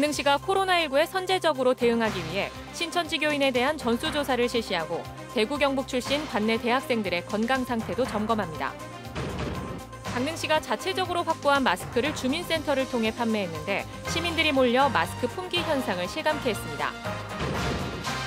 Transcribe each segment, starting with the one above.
강릉시가 코로나19에 선제적으로 대응하기 위해 신천지교인에 대한 전수조사를 실시하고 대구 경북 출신 관내 대학생들의 건강 상태도 점검합니다. 강릉시가 자체적으로 확보한 마스크를 주민센터를 통해 판매했는데 시민들이 몰려 마스크 품귀 현상을 실감케 했습니다.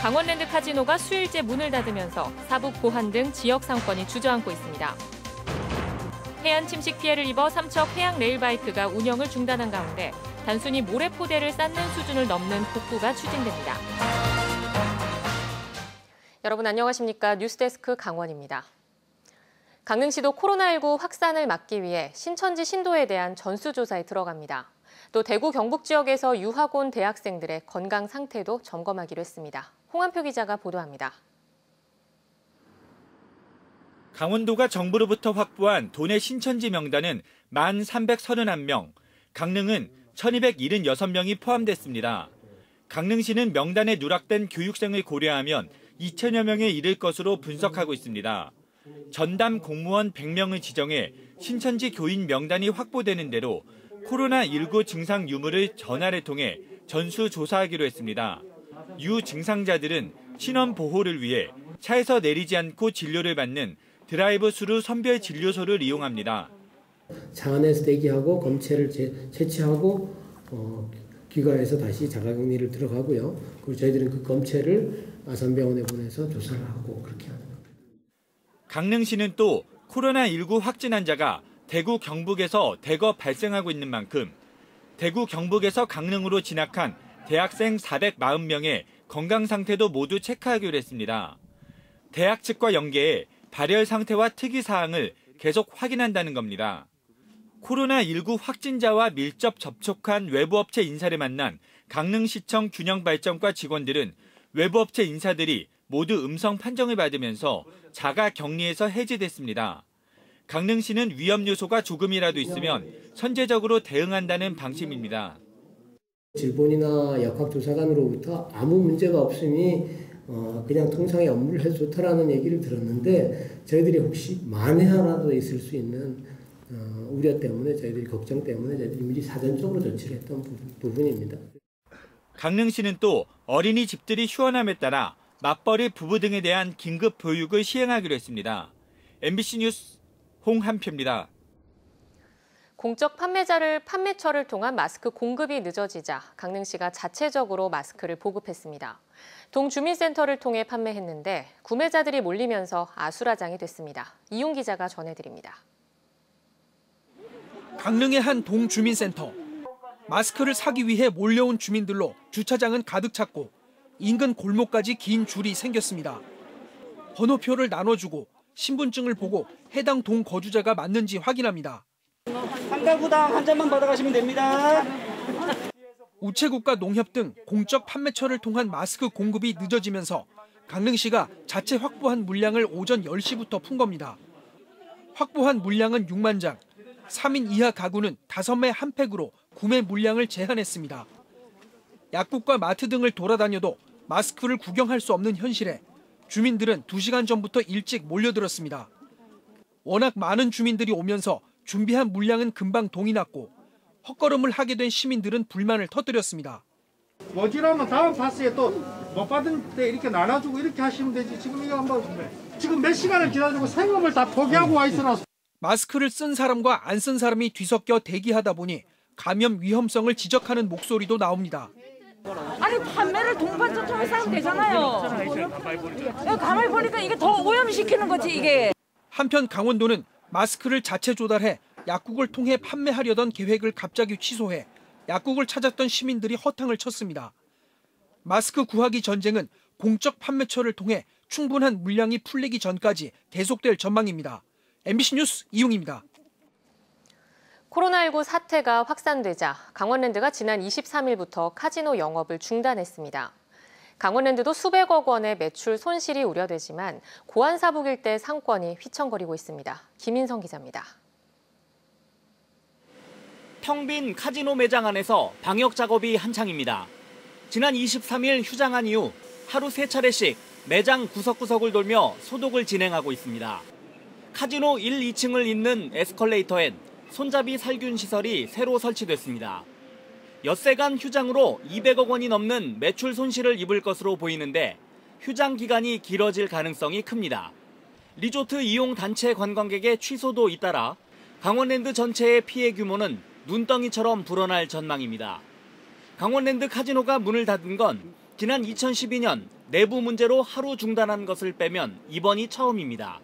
강원랜드 카지노가 수일째 문을 닫으면서 사북, 보한 등 지역 상권이 주저앉고 있습니다. 해안 침식 피해를 입어 삼척 해양 레일바이크가 운영을 중단한 가운데 단순히 모래포대를 쌓는 수준을 넘는 복구가 추진됩니다. 여러분 안녕하십니까? 뉴스데스크 강원입니다. 강릉시도 코로나19 확산을 막기 위해 신천지 신도에 대한 전수조사에 들어갑니다. 또 대구 경북 지역에서 유학 온 대학생들의 건강 상태도 점검하기로 했습니다. 홍한표 기자가 보도합니다. 강원도가 정부로부터 확보한 도내 신천지 명단은 1,331명, 강릉은 1,276명이 포함됐습니다. 강릉시는 명단에 누락된 교육생을 고려하면 2천여 명에 이를 것으로 분석하고 있습니다. 전담 공무원 100명을 지정해 신천지 교인 명단이 확보되는 대로 코로나19 증상 유무를 전화를 통해 전수조사하기로 했습니다. 유증상자들은 신원 보호를 위해 차에서 내리지 않고 진료를 받는 드라이브 스루 선별 진료소를 이용합니다. 차 안에서 대기하고 검체를 채취하고 귀가해서 다시 자가격리를 들어가고요. 그리고 저희들은 그 검체를 아산병원에 보내서 조사를 하고 그렇게 하는 겁니다. 강릉시는 또 코로나19 확진 환자가 대구 경북에서 대거 발생하고 있는 만큼 대구 경북에서 강릉으로 진학한 대학생 440명의 건강 상태도 모두 체크하기로 했습니다. 대학 측과 연계해 발열 상태와 특이 사항을 계속 확인한다는 겁니다. 코로나19 확진자와 밀접 접촉한 외부 업체 인사를 만난 강릉시청 균형발전과 직원들은 외부 업체 인사들이 모두 음성 판정을 받으면서 자가 격리에서 해제됐습니다. 강릉시는 위험 요소가 조금이라도 있으면 선제적으로 대응한다는 방침입니다. 질본이나 약학조사관으로부터 아무 문제가 없으니 그냥 통상의 업무를 해도 좋다라는 얘기를 들었는데 저희들이 혹시 만에 하나도 있을 수 있는 우려 때문에 저희들이 걱정 때문에 저희들이 미리 사전적으로 조치를 했던 부분입니다. 강릉시는 또 어린이집들이 휴원함에 따라 맞벌이 부부 등에 대한 긴급 보육을 시행하기로 했습니다. MBC 뉴스 홍한표입니다. 공적 판매처를 통한 마스크 공급이 늦어지자 강릉시가 자체적으로 마스크를 보급했습니다. 동주민센터를 통해 판매했는데 구매자들이 몰리면서 아수라장이 됐습니다. 이용 기자가 전해드립니다. 강릉의 한 동주민센터. 마스크를 사기 위해 몰려온 주민들로 주차장은 가득 찼고 인근 골목까지 긴 줄이 생겼습니다. 번호표를 나눠주고 신분증을 보고 해당 동 거주자가 맞는지 확인합니다. 한 가구당 한 잔만 받아가시면 됩니다. 우체국과 농협 등 공적 판매처를 통한 마스크 공급이 늦어지면서 강릉시가 자체 확보한 물량을 오전 10시부터 푼 겁니다. 확보한 물량은 6만 장, 3인 이하 가구는 5매 한 팩으로 구매 물량을 제한했습니다. 약국과 마트 등을 돌아다녀도 마스크를 구경할 수 없는 현실에 주민들은 2시간 전부터 일찍 몰려들었습니다. 워낙 많은 주민들이 오면서 준비한 물량은 금방 동이 났고 헛걸음을 하게 된 시민들은 불만을 터뜨렸습니다. 모자라면 다음 파스에 또 못 받은 때 이렇게 나눠주고 이렇게 하시면 되지. 지금 이거 한번 지금 몇 시간을 기다리고 생업을 다 포기하고 와 있어라. 마스크를 쓴 사람과 안 쓴 사람이 뒤섞여 대기하다 보니 감염 위험성을 지적하는 목소리도 나옵니다. 아니 판매를 동반자 통해서 하면 되잖아요. 가만히 보니까 이게 더 오염시키는 거지 이게. 한편 강원도는 마스크를 자체 조달해 약국을 통해 판매하려던 계획을 갑자기 취소해 약국을 찾았던 시민들이 허탕을 쳤습니다. 마스크 구하기 전쟁은 공적 판매처를 통해 충분한 물량이 풀리기 전까지 계속될 전망입니다. MBC 뉴스 이용입니다. 코로나19 사태가 확산되자 강원랜드가 지난 23일부터 카지노 영업을 중단했습니다. 강원랜드도 수백억 원의 매출 손실이 우려되지만 고안사북 일대 상권이 휘청거리고 있습니다. 김인성 기자입니다. 텅 빈 카지노 매장 안에서 방역 작업이 한창입니다. 지난 23일 휴장한 이후 하루 3차례씩 매장 구석구석을 돌며 소독을 진행하고 있습니다. 카지노 1, 2층을 잇는 에스컬레이터엔 손잡이 살균 시설이 새로 설치됐습니다. 엿새간 휴장으로 200억 원이 넘는 매출 손실을 입을 것으로 보이는데 휴장 기간이 길어질 가능성이 큽니다. 리조트 이용 단체 관광객의 취소도 잇따라 강원랜드 전체의 피해 규모는 눈덩이처럼 불어날 전망입니다. 강원랜드 카지노가 문을 닫은 건 지난 2012년 내부 문제로 하루 중단한 것을 빼면 이번이 처음입니다.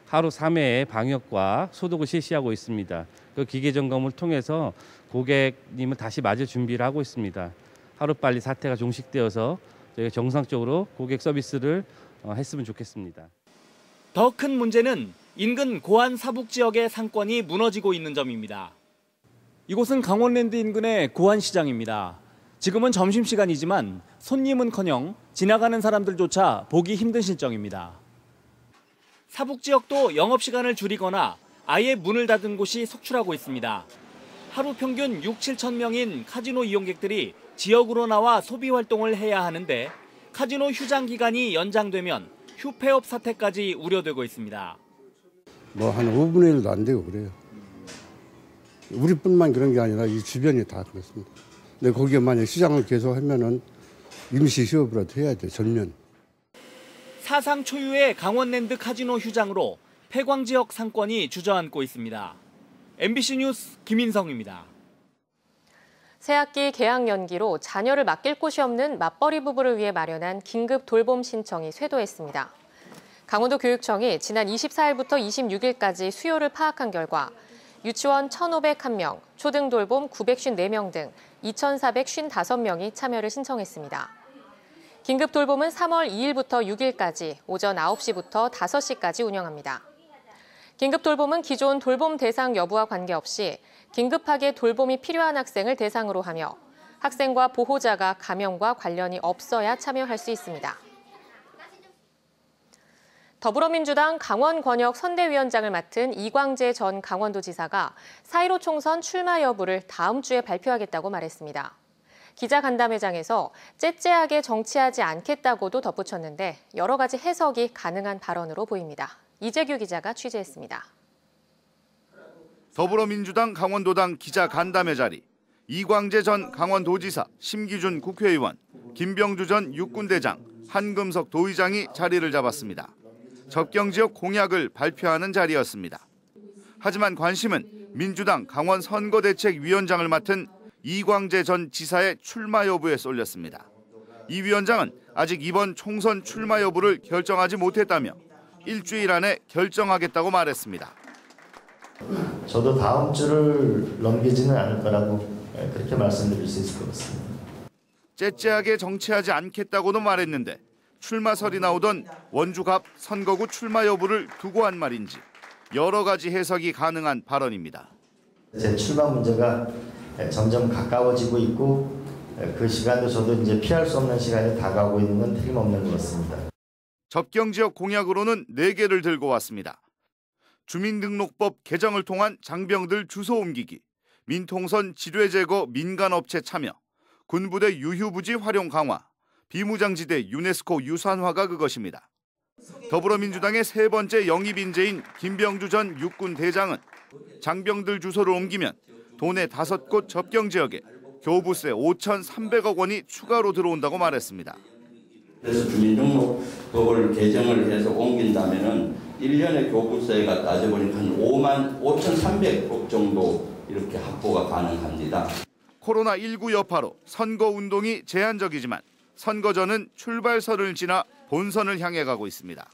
하루 3회의 방역과 소독을 실시하고 있습니다. 그 기계 점검을 통해서 고객님을 다시 맞을 준비를 하고 있습니다. 하루빨리 사태가 종식되어서 저희가 정상적으로 고객 서비스를 했으면 좋겠습니다. 더 큰 문제는 인근 고안 사북 지역의 상권이 무너지고 있는 점입니다. 이곳은 강원랜드 인근의 고안시장입니다. 지금은 점심시간이지만 손님은커녕 지나가는 사람들조차 보기 힘든 실정입니다. 사북 지역도 영업시간을 줄이거나 아예 문을 닫은 곳이 속출하고 있습니다. 하루 평균 6, 7천 명인 카지노 이용객들이 지역으로 나와 소비 활동을 해야 하는데 카지노 휴장 기간이 연장되면 휴폐업 사태까지 우려되고 있습니다. 한 5분의 1도 안 되고 그래요. 우리뿐만 그런 게 아니라 이 주변이 다 그렇습니다. 근데 거기에 만약 시장을 계속하면은 임시 휴업이라도 해야 돼, 전면. 사상 초유의 강원랜드 카지노 휴장으로 폐광 지역 상권이 주저앉고 있습니다. MBC 뉴스 김인성입니다. 새학기 개학 연기로 자녀를 맡길 곳이 없는 맞벌이 부부를 위해 마련한 긴급 돌봄 신청이 쇄도했습니다. 강원도 교육청이 지난 24일부터 26일까지 수요를 파악한 결과 유치원 1,501명, 초등 돌봄 954명 등 2,455명이 참여를 신청했습니다. 긴급 돌봄은 3월 2일부터 6일까지 오전 9시부터 5시까지 운영합니다. 긴급 돌봄은 기존 돌봄 대상 여부와 관계없이 긴급하게 돌봄이 필요한 학생을 대상으로 하며 학생과 보호자가 감염과 관련이 없어야 참여할 수 있습니다. 더불어민주당 강원권역 선대위원장을 맡은 이광재 전 강원도지사가 4.15 총선 출마 여부를 다음 주에 발표하겠다고 말했습니다. 기자간담회장에서 째째하게 정치하지 않겠다고도 덧붙였는데 여러 가지 해석이 가능한 발언으로 보입니다. 이재규 기자가 취재했습니다. 더불어민주당 강원도당 기자간담회 자리, 이광재 전 강원도지사, 심기준 국회의원, 김병주 전 육군대장, 한금석 도의장이 자리를 잡았습니다. 접경지역 공약을 발표하는 자리였습니다. 하지만 관심은 민주당 강원 선거대책위원장을 맡은 이광재 전 지사의 출마 여부에 쏠렸습니다. 이 위원장은 아직 이번 총선 출마 여부를 결정하지 못했다며 일주일 안에 결정하겠다고 말했습니다. 저도 다음 주를 넘기지는 않을 거라고 그렇게 말씀드릴 수 있을 것 같습니다. 째째하게 정치하지 않겠다고도 말했는데 출마설이 나오던 원주갑 선거구 출마 여부를 두고 한 말인지 여러 가지 해석이 가능한 발언입니다. 제 출마 문제가 점점 가까워지고 있고 그 시간도 저도 이제 피할 수 없는 시간이 다가오고 있는 건 틀림없는 것 같습니다. 접경지역 공약으로는 4개를 들고 왔습니다. 주민등록법 개정을 통한 장병들 주소 옮기기, 민통선 지뢰 제거 민간업체 참여, 군부대 유휴부지 활용 강화, 비무장지대 유네스코 유산화가 그것입니다. 더불어민주당의 3번째 영입 인재인 김병주 전 육군대장은 장병들 주소를 옮기면 도내 5곳 접경지역에 교부세 5,300억 원이 추가로 들어온다고 말했습니다. 그래서 주민등록법을 개정을 해서 옮긴다면은 1년의 교부세가 따져보니까 한 55,300억 정도 이렇게 확보가 가능합니다. 코로나19 여파로 선거운동이 제한적이지만 선거 전은 출발선을 지나 본선을 향해 가고 있습니다.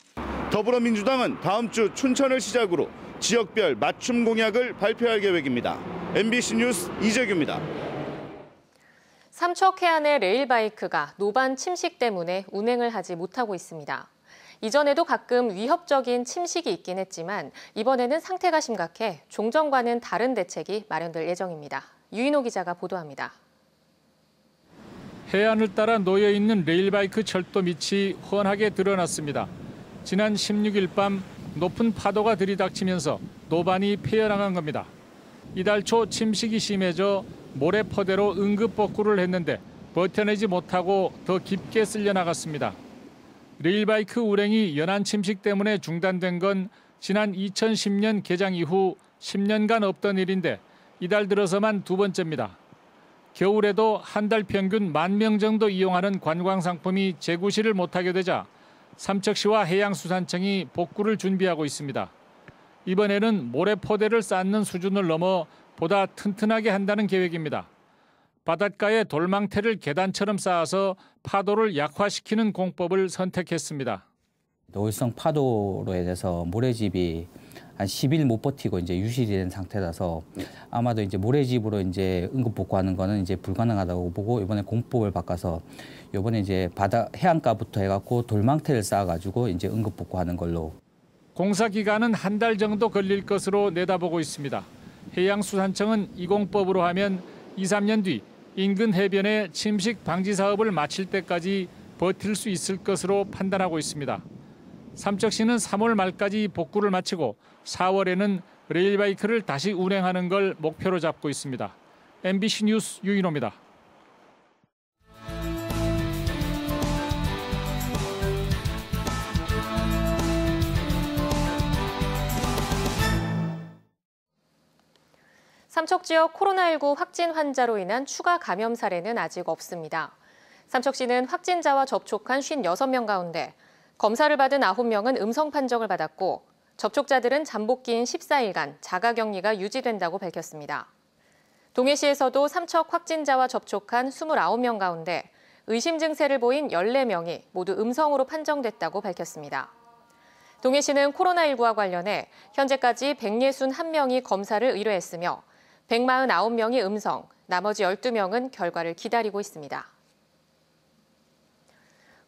더불어민주당은 다음 주 춘천을 시작으로 지역별 맞춤 공약을 발표할 계획입니다. MBC 뉴스 이재규입니다. 삼척 해안의 레일바이크가 노반 침식 때문에 운행을 하지 못하고 있습니다. 이전에도 가끔 위협적인 침식이 있긴 했지만 이번에는 상태가 심각해 종전과는 다른 대책이 마련될 예정입니다. 유인호 기자가 보도합니다. 해안을 따라 놓여있는 레일바이크 철도 밑이 훤하게 드러났습니다. 지난 16일 밤 높은 파도가 들이닥치면서 노반이 패여나간 겁니다. 이달 초 침식이 심해져 모래퍼대로 응급 복구를 했는데 버텨내지 못하고 더 깊게 쓸려 나갔습니다. 레일바이크 운행이 연안 침식 때문에 중단된 건 지난 2010년 개장 이후 10년간 없던 일인데 이달 들어서만 2번째입니다. 겨울에도 한 달 평균 10,000명 정도 이용하는 관광 상품이 재구시를 못하게 되자 삼척시와 해양수산청이 복구를 준비하고 있습니다. 이번에는 모래포대를 쌓는 수준을 넘어 보다 튼튼하게 한다는 계획입니다. 바닷가에 돌망태를 계단처럼 쌓아서 파도를 약화시키는 공법을 선택했습니다. 노을성 파도로 인해서 모래집이 한 10일 못 버티고 이제 유실이 된 상태라서 아마도 이제 모래집으로 이제 응급 복구하는 거는 이제 불가능하다고 보고 이번에 공법을 바꿔서 이번에 이제 해안가부터 해갖고 돌망태를 쌓아가지고 이제 응급 복구하는 걸로. 공사 기간은 한 달 정도 걸릴 것으로 내다보고 있습니다. 해양수산청은 이 공법으로 하면 2, 3년 뒤 인근 해변의 침식 방지 사업을 마칠 때까지 버틸 수 있을 것으로 판단하고 있습니다. 삼척시는 3월 말까지 복구를 마치고 4월에는 레일바이크를 다시 운행하는 걸 목표로 잡고 있습니다. MBC 뉴스 유인호입니다. 삼척 지역 코로나19 확진 환자로 인한 추가 감염 사례는 아직 없습니다. 삼척시는 확진자와 접촉한 56명 가운데 검사를 받은 9명은 음성 판정을 받았고 접촉자들은 잠복기인 14일간 자가격리가 유지된다고 밝혔습니다. 동해시에서도 삼척 확진자와 접촉한 29명 가운데 의심 증세를 보인 14명이 모두 음성으로 판정됐다고 밝혔습니다. 동해시는 코로나19와 관련해 현재까지 161명이 검사를 의뢰했으며 149명이 음성, 나머지 12명은 결과를 기다리고 있습니다.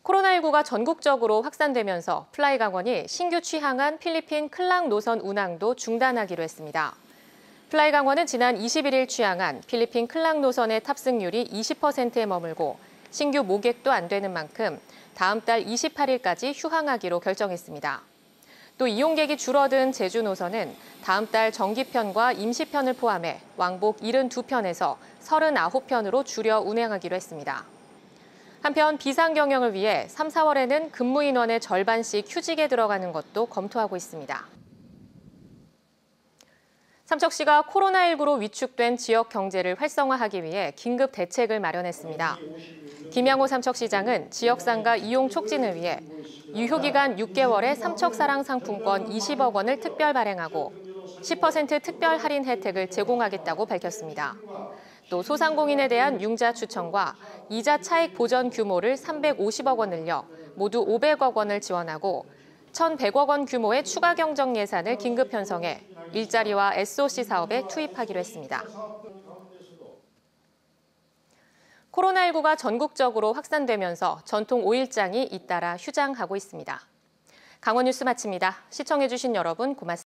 코로나19가 전국적으로 확산되면서 플라이강원이 신규 취항한 필리핀 클락 노선 운항도 중단하기로 했습니다. 플라이강원은 지난 21일 취항한 필리핀 클락 노선의 탑승률이 20%에 머물고 신규 모객도 안 되는 만큼 다음 달 28일까지 휴항하기로 결정했습니다. 또 이용객이 줄어든 제주 노선은 다음 달 정기편과 임시편을 포함해 왕복 72편에서 39편으로 줄여 운행하기로 했습니다. 한편 비상 경영을 위해 3, 4월에는 근무 인원의 절반씩 휴직에 들어가는 것도 검토하고 있습니다. 삼척시가 코로나19로 위축된 지역 경제를 활성화하기 위해 긴급 대책을 마련했습니다. 김양호 삼척시장은 지역상가 이용 촉진을 위해 유효기간 6개월에 삼척사랑 상품권 20억 원을 특별 발행하고 10% 특별 할인 혜택을 제공하겠다고 밝혔습니다. 또 소상공인에 대한 융자 추천과 이자 차익 보전 규모를 350억 원 늘려 모두 500억 원을 지원하고 1,100억 원 규모의 추가 경정 예산을 긴급 편성해 일자리와 SOC 사업에 투입하기로 했습니다. 코로나19가 전국적으로 확산되면서 전통 5일장이 잇따라 휴장하고 있습니다. 강원 뉴스 마칩니다. 시청해주신 여러분 고맙습니다.